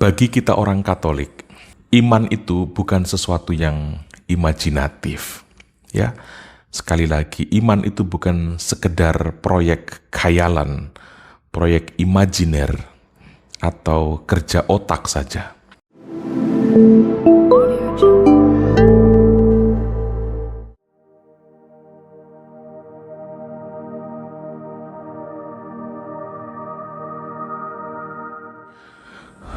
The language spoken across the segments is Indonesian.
Bagi kita orang Katolik, iman itu bukan sesuatu yang imajinatif. Ya, sekali lagi, iman itu bukan sekedar proyek khayalan, proyek imajiner, atau kerja otak saja.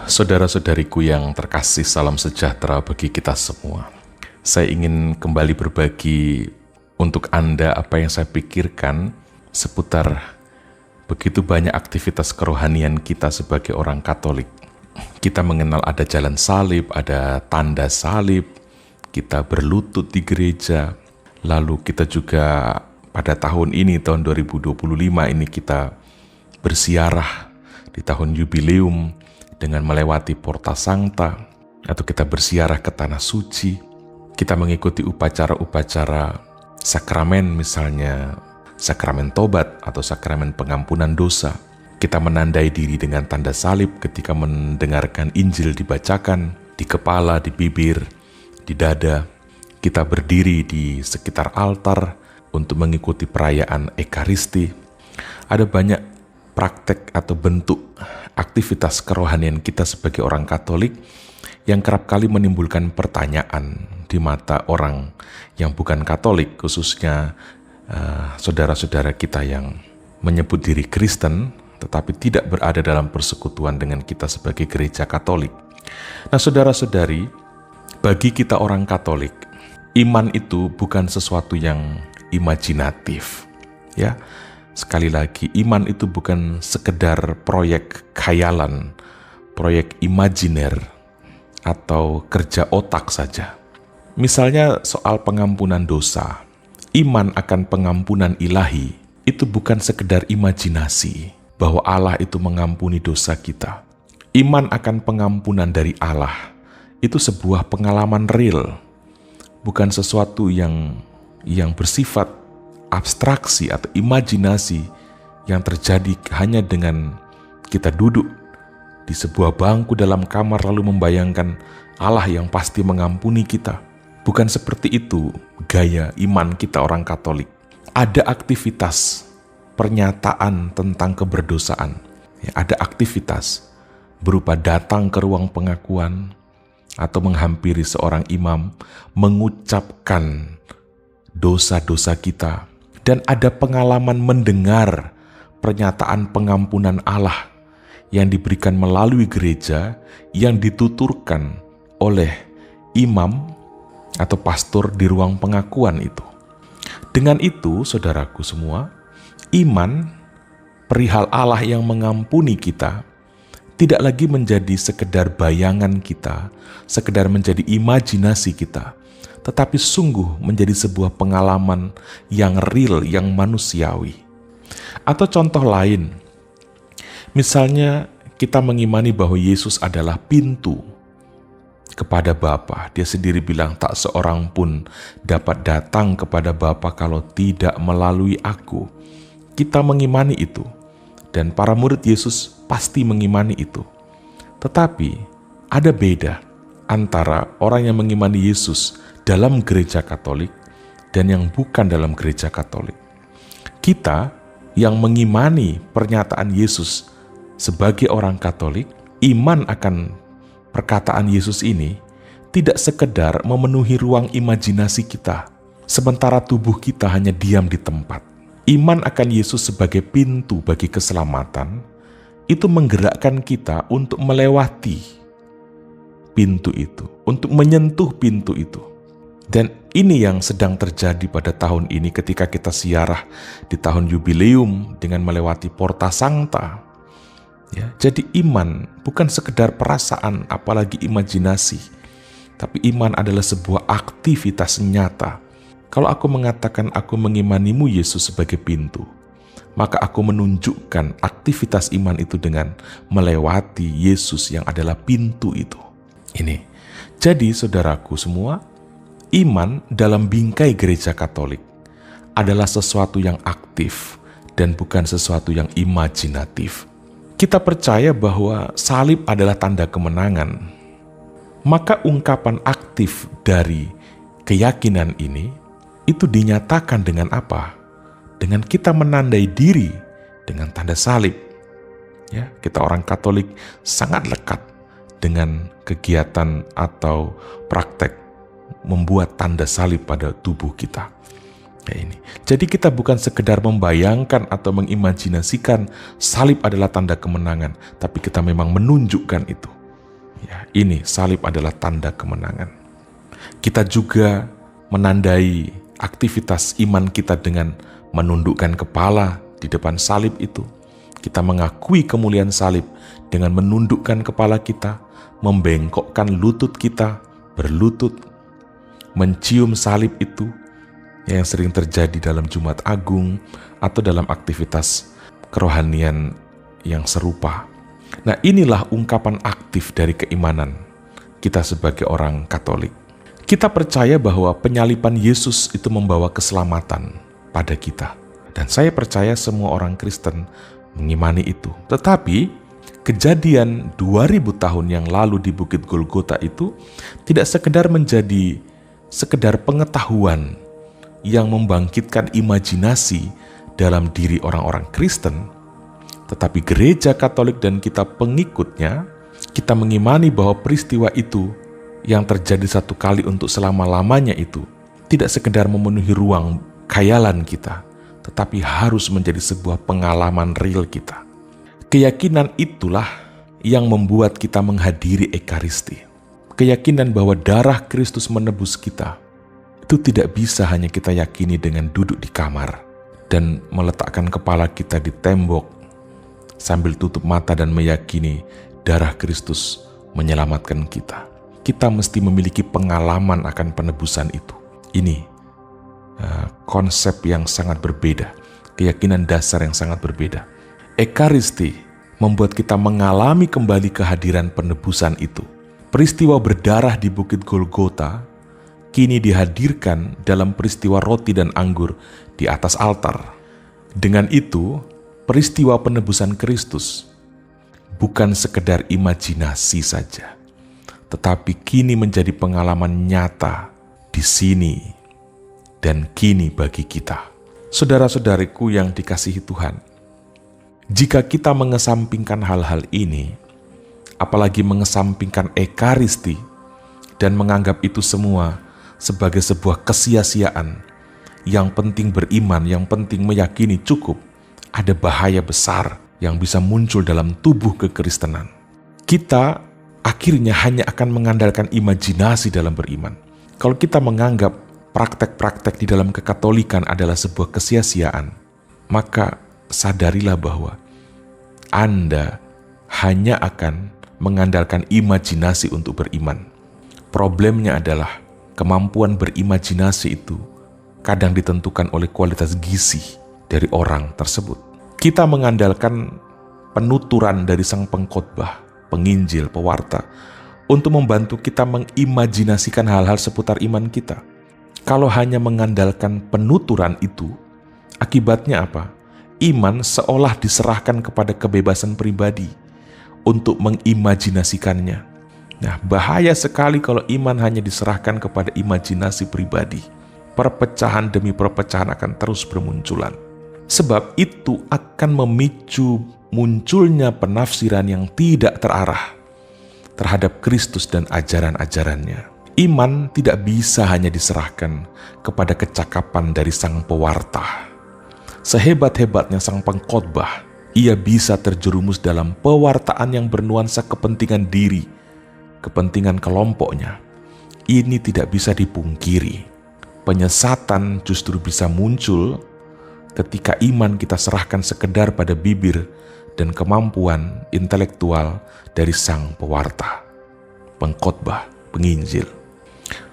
Saudara-saudariku yang terkasih, salam sejahtera bagi kita semua. Saya ingin kembali berbagi untuk Anda apa yang saya pikirkan seputar begitu banyak aktivitas kerohanian kita sebagai orang Katolik. Kita mengenal ada jalan salib, ada tanda salib, kita berlutut di gereja, lalu kita juga pada tahun ini, tahun 2025 ini kita bersiarah di tahun jubileum dengan melewati Porta Sancta, atau kita bersiarah ke Tanah Suci. Kita mengikuti upacara-upacara sakramen, misalnya sakramen tobat atau sakramen pengampunan dosa. Kita menandai diri dengan tanda salib ketika mendengarkan Injil dibacakan di kepala, di bibir, di dada. Kita berdiri di sekitar altar untuk mengikuti perayaan Ekaristi. Ada banyak praktek atau bentuk aktivitas kerohanian kita sebagai orang Katolik yang kerap kali menimbulkan pertanyaan di mata orang yang bukan Katolik, khususnya saudara-saudara kita yang menyebut diri Kristen tetapi tidak berada dalam persekutuan dengan kita sebagai gereja Katolik. Nah, saudara-saudari, bagi kita orang Katolik, iman itu bukan sesuatu yang imajinatif, ya. Sekali lagi, iman itu bukan sekedar proyek khayalan, proyek imajiner, atau kerja otak saja. Misalnya soal pengampunan dosa, iman akan pengampunan ilahi itu bukan sekedar imajinasi bahwa Allah itu mengampuni dosa kita. Iman akan pengampunan dari Allah itu sebuah pengalaman real, bukan sesuatu yang bersifat abstraksi atau imajinasi yang terjadi hanya dengan kita duduk di sebuah bangku dalam kamar lalu membayangkan Allah yang pasti mengampuni kita. Bukan seperti itu gaya iman kita orang Katolik. Ada aktivitas pernyataan tentang keberdosaan. Ada aktivitas berupa datang ke ruang pengakuan atau menghampiri seorang imam, mengucapkan dosa-dosa kita. Dan ada pengalaman mendengar pernyataan pengampunan Allah yang diberikan melalui gereja yang dituturkan oleh imam atau pastor di ruang pengakuan itu. Dengan itu, saudaraku semua, iman perihal Allah yang mengampuni kita tidak lagi menjadi sekedar bayangan kita, sekedar menjadi imajinasi kita, tetapi sungguh menjadi sebuah pengalaman yang real, yang manusiawi. Atau contoh lain, misalnya kita mengimani bahwa Yesus adalah pintu kepada Bapa. Dia sendiri bilang, tak seorang pun dapat datang kepada Bapa kalau tidak melalui aku. Kita mengimani itu, dan para murid Yesus pasti mengimani itu. Tetapi ada beda antara orang yang mengimani Yesus dalam gereja Katolik dan yang bukan dalam gereja Katolik. Kita yang mengimani pernyataan Yesus sebagai orang Katolik, iman akan perkataan Yesus ini tidak sekedar memenuhi ruang imajinasi kita, sementara tubuh kita hanya diam di tempat. Iman akan Yesus sebagai pintu bagi keselamatan, itu menggerakkan kita untuk melewati pintu itu, untuk menyentuh pintu itu. Dan ini yang sedang terjadi pada tahun ini ketika kita siarah di tahun jubileum dengan melewati Porta Sancta. Ya, jadi iman bukan sekedar perasaan apalagi imajinasi, tapi iman adalah sebuah aktivitas nyata. Kalau aku mengatakan aku mengimanimu Yesus sebagai pintu, maka aku menunjukkan aktivitas iman itu dengan melewati Yesus yang adalah pintu itu. Ini. Jadi saudaraku semua, iman dalam bingkai gereja Katolik adalah sesuatu yang aktif dan bukan sesuatu yang imajinatif. Kita percaya bahwa salib adalah tanda kemenangan. Maka ungkapan aktif dari keyakinan ini itu dinyatakan dengan apa? Dengan kita menandai diri dengan tanda salib. Ya, kita orang Katolik sangat lekat dengan kegiatan atau praktek membuat tanda salib pada tubuh kita. Ya, ini. Jadi kita bukan sekedar membayangkan atau mengimajinasikan salib adalah tanda kemenangan, tapi kita memang menunjukkan itu. Ya, ini salib adalah tanda kemenangan. Kita juga menandai aktivitas iman kita dengan menundukkan kepala di depan salib itu. Kita mengakui kemuliaan salib dengan menundukkan kepala kita, membengkokkan lutut kita, berlutut, mencium salib itu, yang sering terjadi dalam Jumat Agung atau dalam aktivitas kerohanian yang serupa. Nah, inilah ungkapan aktif dari keimanan kita sebagai orang Katolik. Kita percaya bahwa penyaliban Yesus itu membawa keselamatan pada kita. Dan saya percaya semua orang Kristen mengimani itu. Tetapi kejadian 2000 tahun yang lalu di Bukit Golgota itu tidak sekedar menjadi sekedar pengetahuan yang membangkitkan imajinasi dalam diri orang-orang Kristen, tetapi gereja Katolik dan kita pengikutnya, kita mengimani bahwa peristiwa itu yang terjadi satu kali untuk selama-lamanya itu tidak sekedar memenuhi ruang khayalan kita, tetapi harus menjadi sebuah pengalaman real kita. Keyakinan itulah yang membuat kita menghadiri Ekaristi. Keyakinan bahwa darah Kristus menebus kita, itu tidak bisa hanya kita yakini dengan duduk di kamar dan meletakkan kepala kita di tembok sambil tutup mata dan meyakini darah Kristus menyelamatkan kita. Kita mesti memiliki pengalaman akan penebusan itu. Ini konsep yang sangat berbeda, keyakinan dasar yang sangat berbeda. Ekaristi membuat kita mengalami kembali kehadiran penebusan itu. Peristiwa berdarah di Bukit Golgota kini dihadirkan dalam peristiwa roti dan anggur di atas altar. Dengan itu, peristiwa penebusan Kristus bukan sekedar imajinasi saja, tetapi kini menjadi pengalaman nyata di sini dan kini bagi kita. Saudara-saudariku yang dikasihi Tuhan, jika kita mengesampingkan hal-hal ini, apalagi mengesampingkan Ekaristi dan menganggap itu semua sebagai sebuah kesia-siaan, yang penting beriman, yang penting meyakini cukup, ada bahaya besar yang bisa muncul dalam tubuh kekristenan. Kita akhirnya hanya akan mengandalkan imajinasi dalam beriman. Kalau kita menganggap praktek-praktek di dalam kekatolikan adalah sebuah kesia-siaan, maka sadarilah bahwa Anda hanya akan mengandalkan imajinasi untuk beriman. Problemnya adalah kemampuan berimajinasi itu kadang ditentukan oleh kualitas gizi dari orang tersebut. Kita mengandalkan penuturan dari sang pengkhotbah, penginjil, pewarta, untuk membantu kita mengimajinasikan hal-hal seputar iman kita. Kalau hanya mengandalkan penuturan itu, akibatnya apa? Iman seolah diserahkan kepada kebebasan pribadi untuk mengimajinasikannya. Nah, bahaya sekali kalau iman hanya diserahkan kepada imajinasi pribadi. Perpecahan demi perpecahan akan terus bermunculan. Sebab itu akan memicu munculnya penafsiran yang tidak terarah terhadap Kristus dan ajaran-ajarannya. Iman tidak bisa hanya diserahkan kepada kecakapan dari sang pewarta. Sehebat-hebatnya sang pengkhotbah, ia bisa terjerumus dalam pewartaan yang bernuansa kepentingan diri, kepentingan kelompoknya. Ini tidak bisa dipungkiri. Penyesatan justru bisa muncul ketika iman kita serahkan sekedar pada bibir dan kemampuan intelektual dari sang pewarta, pengkhotbah, penginjil.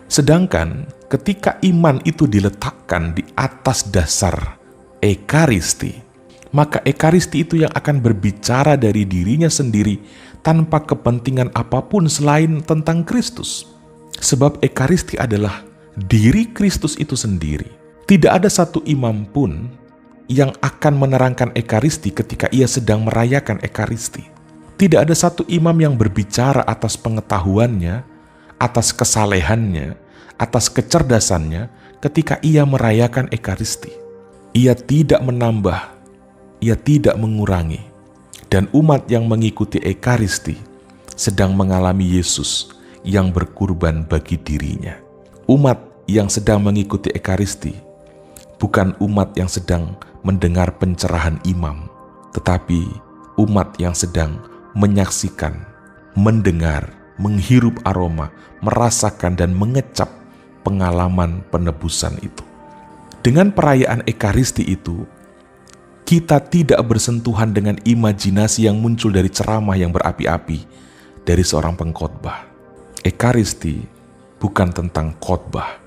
Sedangkan ketika iman itu diletakkan di atas dasar Ekaristi, maka Ekaristi itu yang akan berbicara dari dirinya sendiri tanpa kepentingan apapun selain tentang Kristus. Sebab Ekaristi adalah diri Kristus itu sendiri. Tidak ada satu imam pun yang akan menerangkan Ekaristi ketika ia sedang merayakan Ekaristi. Tidak ada satu imam yang berbicara atas pengetahuannya, atas kesalehannya, atas kecerdasannya ketika ia merayakan Ekaristi. Ia tidak menambah, ia tidak mengurangi. Dan umat yang mengikuti Ekaristi sedang mengalami Yesus yang berkurban bagi dirinya. Umat yang sedang mengikuti Ekaristi bukan umat yang sedang mendengar pencerahan imam, tetapi umat yang sedang menyaksikan, mendengar, menghirup aroma, merasakan dan mengecap pengalaman penebusan itu. Dengan perayaan Ekaristi itu, kita tidak bersentuhan dengan imajinasi yang muncul dari ceramah yang berapi-api dari seorang pengkhotbah. Ekaristi bukan tentang khotbah.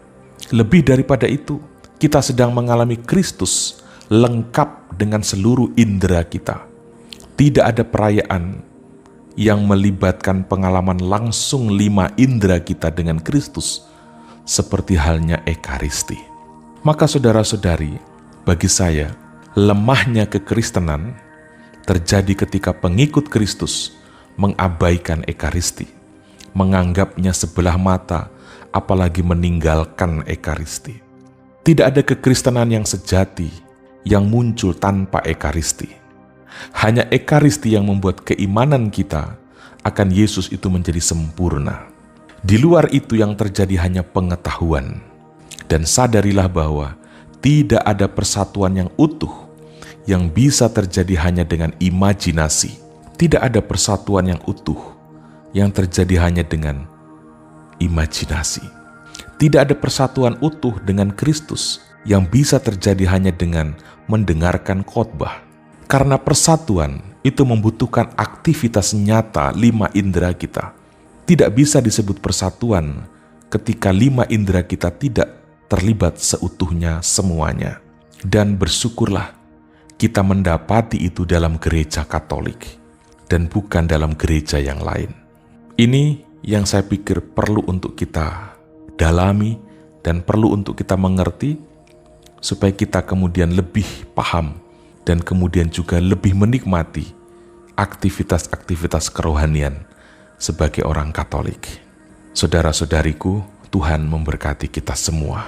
Lebih daripada itu, kita sedang mengalami Kristus lengkap dengan seluruh indera kita. Tidak ada perayaan yang melibatkan pengalaman langsung 5 indera kita dengan Kristus, seperti halnya Ekaristi. Maka saudara-saudari, bagi saya, lemahnya kekristenan terjadi ketika pengikut Kristus mengabaikan Ekaristi, menganggapnya sebelah mata, apalagi meninggalkan Ekaristi. Tidak ada kekristenan yang sejati yang muncul tanpa Ekaristi. Hanya Ekaristi yang membuat keimanan kita akan Yesus itu menjadi sempurna. Di luar itu yang terjadi hanya pengetahuan. Dan sadarilah bahwa tidak ada persatuan yang utuh yang bisa terjadi hanya dengan imajinasi. Tidak ada persatuan yang utuh yang terjadi hanya dengan imajinasi. Tidak ada persatuan utuh dengan Kristus yang bisa terjadi hanya dengan mendengarkan khotbah. Karena persatuan itu membutuhkan aktivitas nyata 5 indera kita. Tidak bisa disebut persatuan ketika 5 indera kita tidak terlibat seutuhnya semuanya. Dan bersyukurlah kita mendapati itu dalam gereja Katolik dan bukan dalam gereja yang lain. Ini yang saya pikir perlu untuk kita dalami dan perlu untuk kita mengerti supaya kita kemudian lebih paham dan kemudian juga lebih menikmati aktivitas-aktivitas kerohanian sebagai orang Katolik. Saudara-saudariku, Tuhan memberkati kita semua.